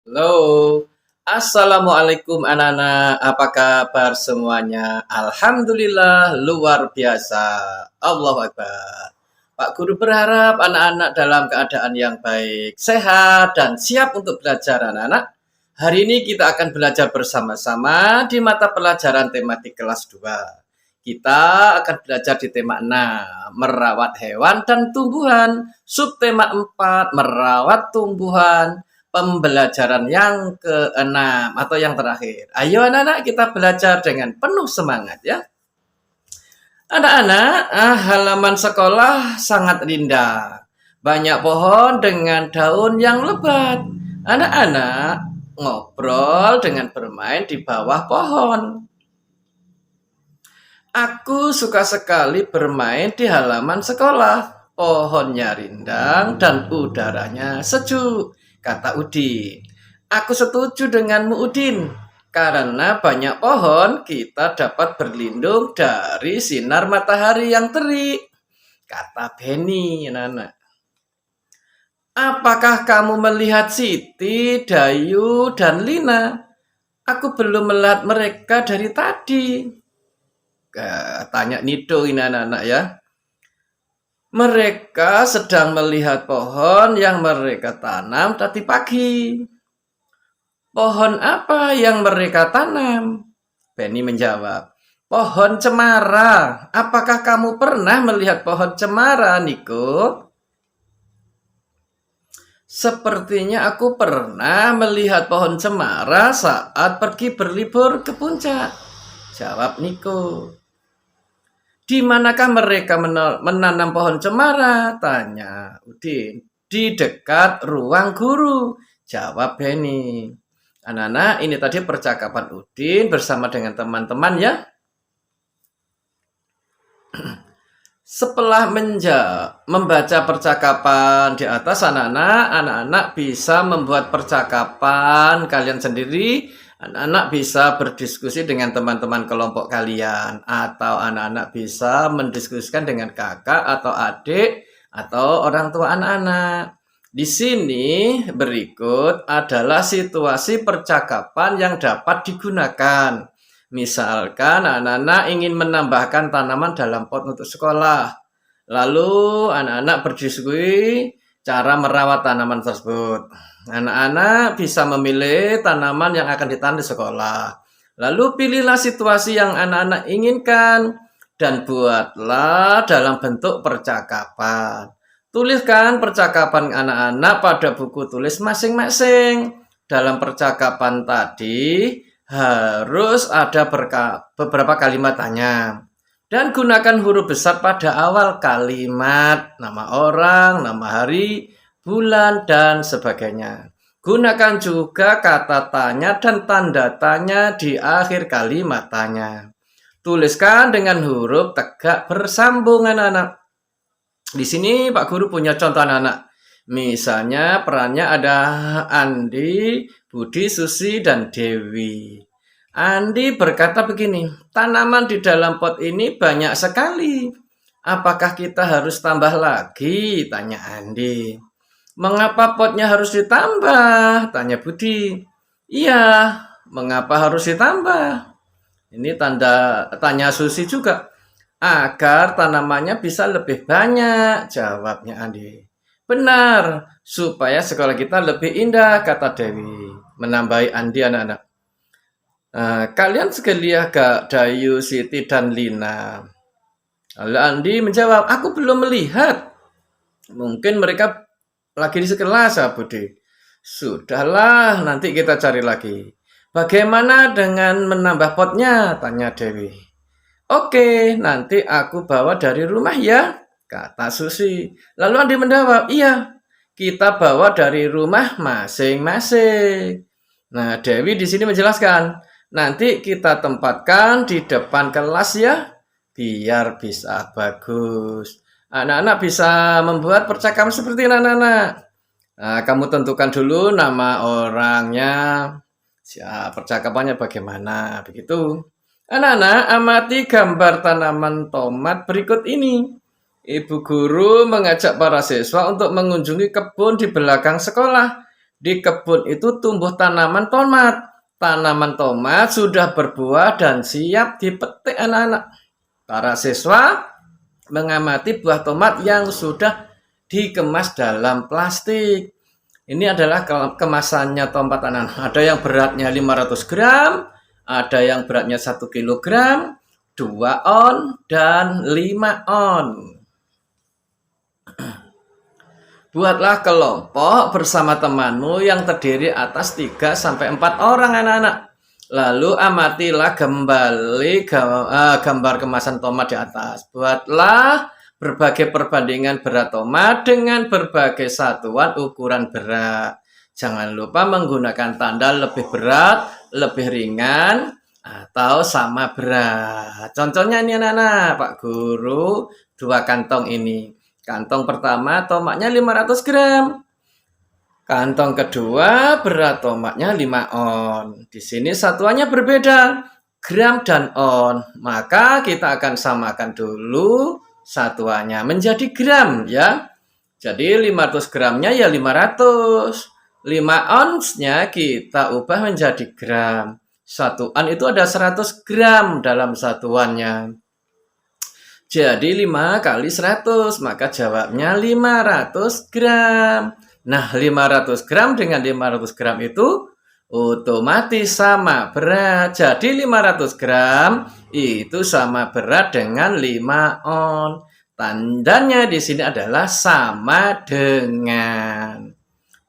Halo, Assalamualaikum anak-anak, apa kabar semuanya? Alhamdulillah, luar biasa. Allahu Akbar. Pak Guru berharap anak-anak dalam keadaan yang baik, sehat, dan siap untuk belajar anak-anak. Hari ini kita akan belajar bersama-sama di mata pelajaran tematik kelas 2. Kita akan belajar di tema 6, merawat hewan dan tumbuhan. Subtema 4, merawat tumbuhan. Pembelajaran yang keenam atau yang terakhir. Ayo anak-anak kita belajar dengan penuh semangat ya. Anak-anak, halaman sekolah sangat indah. Banyak pohon dengan daun yang lebat. Anak-anak ngobrol dengan bermain di bawah pohon. Aku suka sekali bermain di halaman sekolah. Pohonnya rindang dan udaranya sejuk, kata Udin. Aku setuju denganmu, Udin. Karena banyak pohon, kita dapat berlindung dari sinar matahari yang terik, kata Benny, anak-anak. Apakah kamu melihat Siti, Dayu, dan Lina? Aku belum melihat mereka dari tadi. Tanya Nido ini anak-anak ya. Mereka sedang melihat pohon yang mereka tanam tadi pagi. Pohon apa yang mereka tanam? Benny menjawab, pohon cemara. Apakah kamu pernah melihat pohon cemara, Niko? Sepertinya aku pernah melihat pohon cemara saat pergi berlibur ke puncak, jawab Niko. Di manakah mereka menanam pohon cemara? Tanya Udin. Di dekat ruang guru, jawab Benny. Anak-anak, ini tadi percakapan Udin bersama dengan teman-teman ya. Setelah membaca percakapan di atas anak-anak bisa membuat percakapan kalian sendiri. Anak-anak bisa berdiskusi dengan teman-teman kelompok kalian, atau anak-anak bisa mendiskusikan dengan kakak atau adik atau orang tua anak-anak. Di sini berikut adalah situasi percakapan yang dapat digunakan. Misalkan anak-anak ingin menambahkan tanaman dalam pot untuk sekolah. Lalu anak-anak berdiskusi cara merawat tanaman tersebut. Anak-anak bisa memilih tanaman yang akan ditanam di sekolah. Lalu pilihlah situasi yang anak-anak inginkan dan buatlah dalam bentuk percakapan. Tuliskan percakapan anak-anak pada buku tulis masing-masing. Dalam percakapan tadi harus ada beberapa kalimat tanya. Dan gunakan huruf besar pada awal kalimat, nama orang, nama hari, bulan, dan sebagainya. Gunakan juga kata tanya dan tanda tanya di akhir kalimat tanya. Tuliskan dengan huruf tegak bersambung anak-anak. Di sini Pak Guru punya contoh anak-anak. Misalnya perannya ada Andi, Budi, Susi, dan Dewi. Andi berkata begini, tanaman di dalam pot ini banyak sekali. Apakah kita harus tambah lagi? Tanya Andi. Mengapa potnya harus ditambah? Tanya Budi. Iya, mengapa harus ditambah? Ini tanya Susi juga. Agar tanamannya bisa lebih banyak, jawabnya Andi. Benar, supaya sekolah kita lebih indah, kata Dewi. Menambahi Andi anak-anak. Kalian sekalian gak Dayu, Siti, dan Lina? Lalu Andi menjawab, aku belum melihat. Mungkin mereka lagi di sekelas, Budi. Sudahlah, nanti kita cari lagi. Bagaimana dengan menambah potnya? Tanya Dewi. Oke, nanti aku bawa dari rumah ya, kata Susi. Lalu Andi menjawab, iya, kita bawa dari rumah masing-masing. Nah, Dewi di sini menjelaskan, nanti kita tempatkan di depan kelas ya, biar bisa bagus. Anak-anak bisa membuat percakapan seperti ini, anak-anak. Nah, kamu tentukan dulu nama orangnya, percakapannya bagaimana, begitu. Anak-anak, amati gambar tanaman tomat berikut ini. Ibu guru mengajak para siswa untuk mengunjungi kebun di belakang sekolah. Di kebun itu tumbuh tanaman tomat. Tanaman tomat sudah berbuah dan siap dipetik anak-anak. Para siswa mengamati buah tomat yang sudah dikemas dalam plastik. Ini adalah kemasannya tomat anak-anak. Ada yang beratnya 500 gram, ada yang beratnya 1 kilogram, 2 on, dan 5 on. Buatlah kelompok bersama temanmu yang terdiri atas 3-4 orang anak-anak. Lalu amatilah kembali gambar kemasan tomat di atas. Buatlah berbagai perbandingan berat tomat dengan berbagai satuan ukuran berat. Jangan lupa menggunakan tanda lebih berat, lebih ringan, atau sama berat. Contohnya ini anak-anak, Pak Guru 2 kantong ini. Kantong pertama tomatnya 500 gram. Kantong kedua berat tomatnya 5 on. Di sini satuannya berbeda, gram dan on. Maka kita akan samakan dulu satuannya menjadi gram ya. Jadi 500 gramnya ya 500. 5 onsnya kita ubah menjadi gram. 1 on itu ada 100 gram dalam satuannya. Jadi 5 kali 100, maka jawabnya 500 gram. Nah, 500 gram dengan 500 gram itu otomatis sama berat. Jadi 500 gram itu sama berat dengan 5 on. Tandanya di sini adalah sama dengan.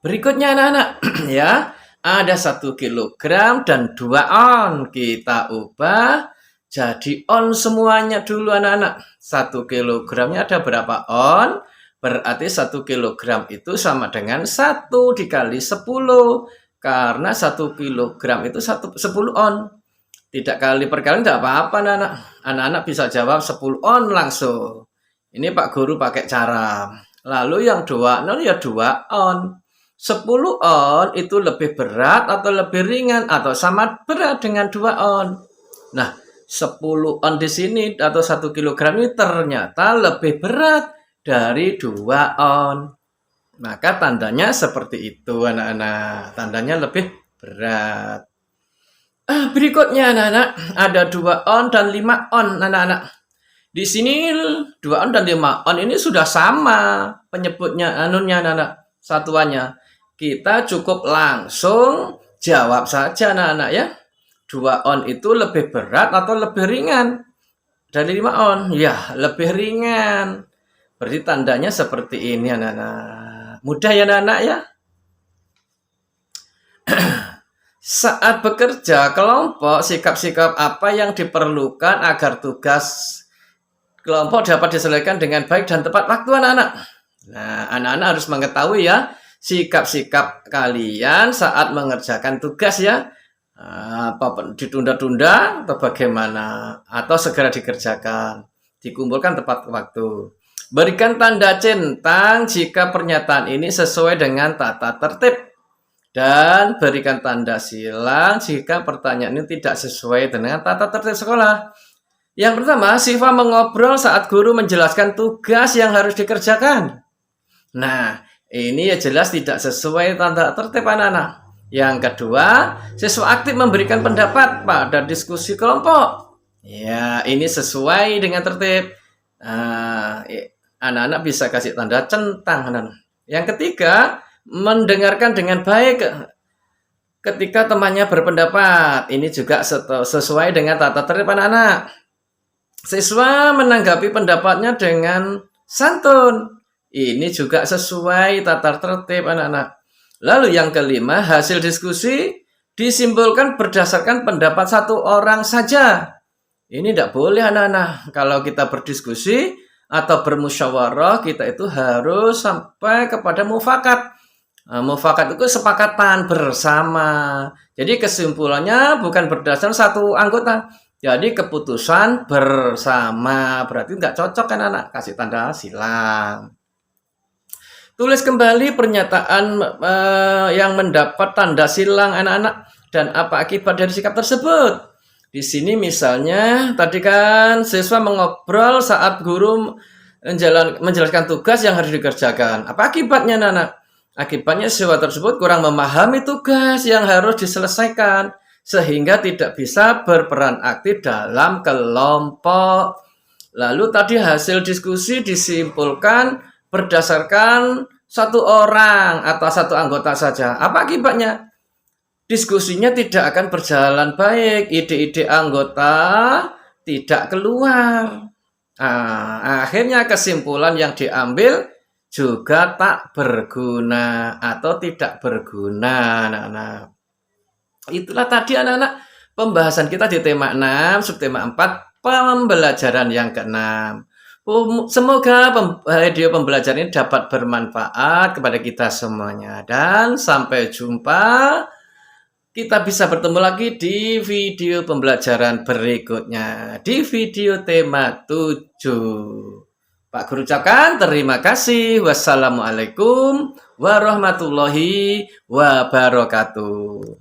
Berikutnya anak-anak, ya. Ada 1 kilogram dan 2 on. Kita ubah jadi on semuanya dulu anak-anak. 1 kilogramnya ada berapa on? Berarti 1 kilogram itu sama dengan 1 dikali 10. Karena 1 kilogram itu 10 on. Tidak kali per kali tidak apa-apa anak-anak. Anak-anak bisa jawab 10 on langsung. Ini Pak Guru pakai cara. Lalu yang 2 on ya 2 on. 10 on itu lebih berat atau lebih ringan atau sama berat dengan 2 on. Nah, 10 on di sini atau 1 kilogram ini ternyata lebih berat dari 2 on. Maka tandanya seperti itu anak-anak. Tandanya lebih berat. Berikutnya anak-anak, ada 2 on dan 5 on anak-anak. Di sini 2 on dan 5 on ini sudah sama penyebutnya anak-anak, satuannya. Kita cukup langsung jawab saja anak-anak ya. 2 on itu lebih berat atau lebih ringan dari 5 on? Ya, lebih ringan. Berarti tandanya seperti ini anak-anak. Mudah ya anak-anak ya? Saat bekerja kelompok, sikap-sikap apa yang diperlukan agar tugas kelompok dapat diselesaikan dengan baik dan tepat waktu anak-anak? Nah, anak-anak harus mengetahui ya, sikap-sikap kalian saat mengerjakan tugas ya. Apa ditunda-tunda atau bagaimana, atau segera dikerjakan, dikumpulkan tepat waktu. Berikan tanda centang jika pernyataan ini sesuai dengan tata tertib, dan berikan tanda silang jika pertanyaan ini tidak sesuai dengan tata tertib sekolah. Yang pertama, Siva mengobrol saat guru menjelaskan tugas yang harus dikerjakan. Nah, ini ya jelas tidak sesuai tata tertib anak-anak. Yang kedua, siswa aktif memberikan pendapat pada diskusi kelompok. Ya, ini sesuai dengan tertib. Anak-anak bisa kasih tanda centang. Anak-anak. Yang ketiga, mendengarkan dengan baik ketika temannya berpendapat. Ini juga sesuai dengan tata tertib anak-anak. Siswa menanggapi pendapatnya dengan santun. Ini juga sesuai tata tertib anak-anak. Lalu yang kelima, hasil diskusi disimpulkan berdasarkan pendapat 1 orang saja. Ini tidak boleh anak-anak. Kalau kita berdiskusi atau bermusyawarah, kita itu harus sampai kepada mufakat. Mufakat itu kesepakatan bersama. Jadi kesimpulannya bukan berdasarkan 1 anggota. Jadi keputusan bersama. Berarti tidak cocok kan anak? Kasih tanda silang. Tulis kembali pernyataan yang mendapat tanda silang anak-anak dan apa akibat dari sikap tersebut. Di sini misalnya tadi kan siswa mengobrol saat guru menjelaskan tugas yang harus dikerjakan. Apa akibatnya anak-anak? Akibatnya siswa tersebut kurang memahami tugas yang harus diselesaikan sehingga tidak bisa berperan aktif dalam kelompok. Lalu tadi hasil diskusi disimpulkan berdasarkan satu orang atau satu anggota saja. Apa akibatnya? Diskusinya tidak akan berjalan baik, ide-ide anggota tidak keluar. Akhirnya kesimpulan yang diambil juga tak berguna atau tidak berguna, anak-anak. Itulah tadi anak-anak pembahasan kita di tema 6, subtema 4, pembelajaran yang ke-6. Semoga video pembelajaran ini dapat bermanfaat kepada kita semuanya. Dan sampai jumpa. Kita bisa bertemu lagi di video pembelajaran berikutnya. Di video tema 7. Pak Guru ucapkan terima kasih. Wassalamualaikum warahmatullahi wabarakatuh.